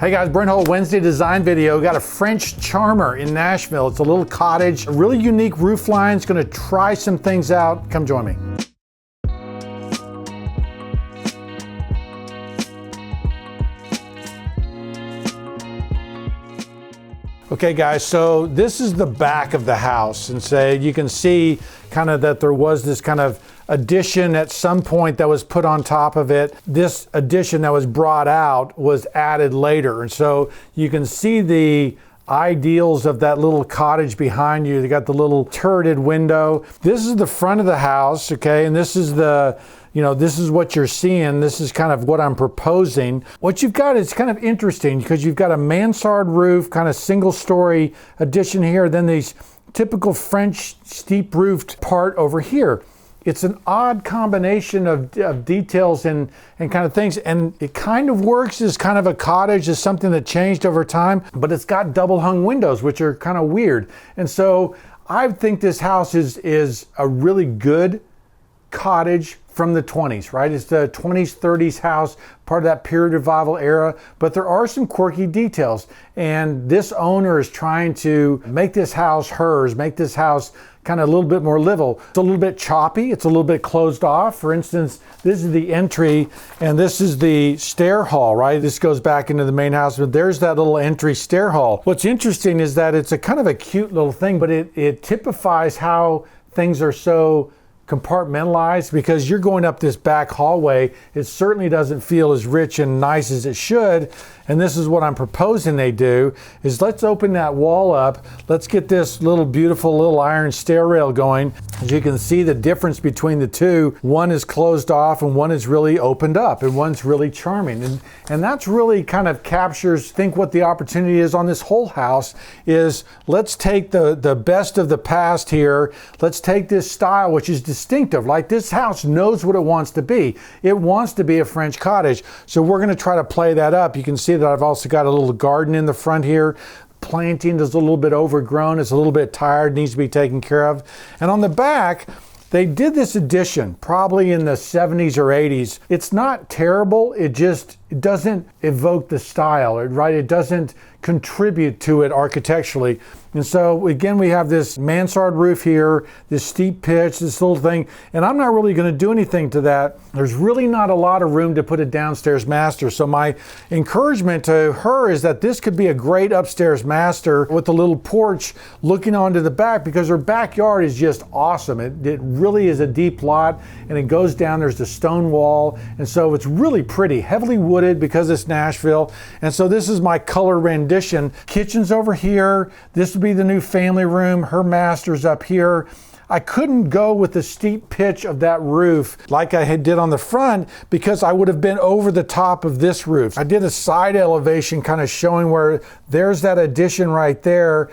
Hey guys, Brent Hull, Wednesday design video. Got a French charmer in Nashville. It's a little cottage, a really unique roof line. It's gonna try some things out. Come join me. Okay guys, so this is the back of the house, and say you can see kind of that there was this kind of addition at some point that was put on top of it. This addition that was brought out was added later, and so you can see the ideals of that little cottage behind you. They got the little turreted window. This is the front of the house, okay, and this is the, this is what you're seeing. This is kind of what I'm proposing. What you've got is kind of interesting because you've got a mansard roof, kind of single story addition here, then these typical French steep roofed part over here. It's an odd combination of details and kind of things, and it kind of works as kind of a cottage, as something that changed over time, but it's got double hung windows, which are kind of weird. And so I think this house is a really good cottage from the 20s, right? It's the 20s, 30s house, part of that period revival era, but there are some quirky details. And this owner is trying to make this house hers, make this house kind of a little bit more livable. It's a little bit choppy, it's a little bit closed off. For instance, this is the entry and this is the stair hall, right? This goes back into the main house, but there's that little entry stair hall. What's interesting is that it's a kind of a cute little thing, but it typifies how things are so compartmentalized, because you're going up this back hallway. It certainly doesn't feel as rich and nice as it should. And this is what I'm proposing they do, is let's open that wall up. Let's get this little beautiful little iron stair rail going. As you can see the difference between the two, one is closed off and one is really opened up, and one's really charming. And that's really kind of captures, think what the opportunity is on this whole house is, let's take the best of the past here. Let's take this style, which is distinctive. Like, this house knows what it wants to be. It wants to be a French cottage. So we're gonna try to play that up. You can see that I've also got a little garden in the front here. Planting is a little bit overgrown. It's a little bit tired, needs to be taken care of. And on the back, they did this addition probably in the 70s or 80s. It's not terrible. It doesn't evoke the style, right? It doesn't contribute to it architecturally. And so again, we have this mansard roof here, this steep pitch, this little thing, and I'm not really going to do anything to that. There's really not a lot of room to put a downstairs master. So my encouragement to her is that this could be a great upstairs master with a little porch looking onto the back, because her backyard is just awesome. It really is a deep lot, and it goes down, there's the stone wall, and so it's really pretty, heavily wooded because it's Nashville. And so this is my color rendition. Kitchen's over here. This would be the new family room. Her master's up here. I couldn't go with the steep pitch of that roof like I did on the front, because I would have been over the top of this roof. I did a side elevation kind of showing where there's that addition right there.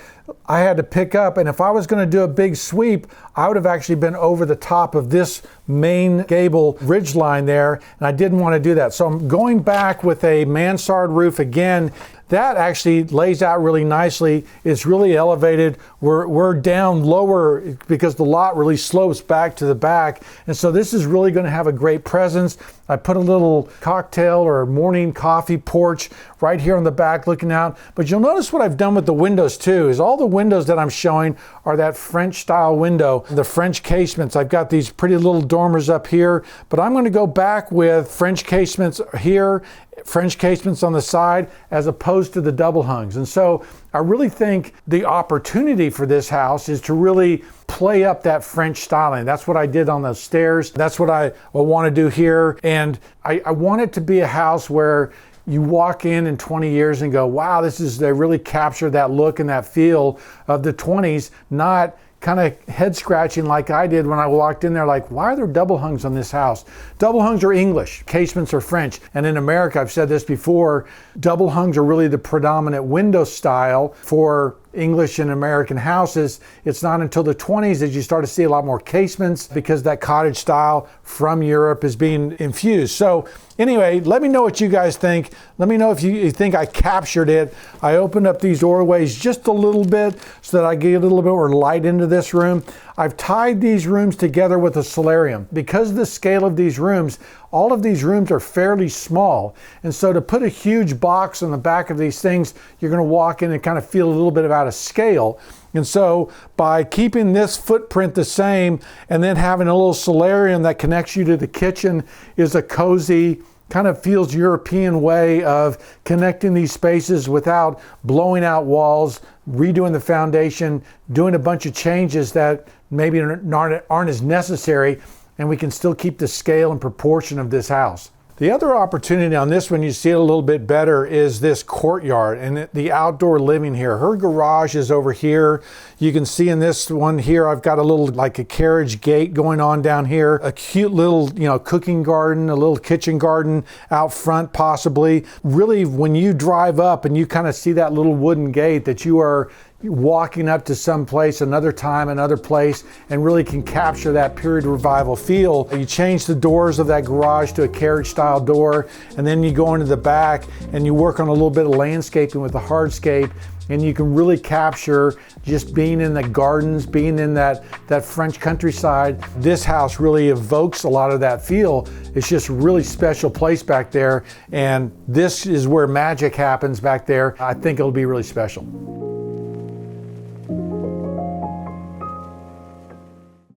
I had to pick up, and if I was going to do a big sweep, I would have actually been over the top of this main gable ridge line there, and I didn't want to do that. So I'm going back with a mansard roof again. That actually lays out really nicely. It's really elevated. We're down lower because the lot really slopes back to the back. And so this is really going to have a great presence. I put a little cocktail or morning coffee porch right here on the back looking out. But you'll notice what I've done with the windows too, is all the windows that I'm showing are that French style window, the French casements. I've got these pretty little dormers up here, but I'm going to go back with French casements here, French casements on the side, as opposed to the double hungs. And so I really think the opportunity for this house is to really play up that French styling. That's what I did on the stairs. That's what I want to do here. And I want it to be a house where you walk in 20 years and go, wow, they really captured that look and that feel of the 20s, not kind of head scratching like I did when I walked in there, like, why are there double hungs on this house? Double hungs are English, casements are French. And in America, I've said this before, double hungs are really the predominant window style for English and American houses. It's not until the 20s that you start to see a lot more casements, because that cottage style from Europe is being infused. So anyway, let me know what you guys think. Let me know if you think I captured it. I opened up these doorways just a little bit so that I get a little bit more light into this room. I've tied these rooms together with a solarium. Because of the scale of these rooms, all of these rooms are fairly small. And so to put a huge box on the back of these things, you're going to walk in and kind of feel a little bit out of scale. And so by keeping this footprint the same and then having a little solarium that connects you to the kitchen is a cozy, kind of feels European way of connecting these spaces without blowing out walls, redoing the foundation, doing a bunch of changes that maybe aren't as necessary, and we can still keep the scale and proportion of this house. The other opportunity on this one, you see it a little bit better, is this courtyard and the outdoor living here. Her garage is over here. You can see in this one here, I've got a little, like a carriage gate going on down here, a cute little, cooking garden, a little kitchen garden out front possibly. Really, when you drive up and you kind of see that little wooden gate, that you are walking up to some place, another time, another place, and really can capture that period revival feel. You change the doors of that garage to a carriage style door, and then you go into the back and you work on a little bit of landscaping with the hardscape, and you can really capture just being in the gardens, being in that French countryside. This house really evokes a lot of that feel. It's just a really special place back there, and this is where magic happens back there. I think it'll be really special.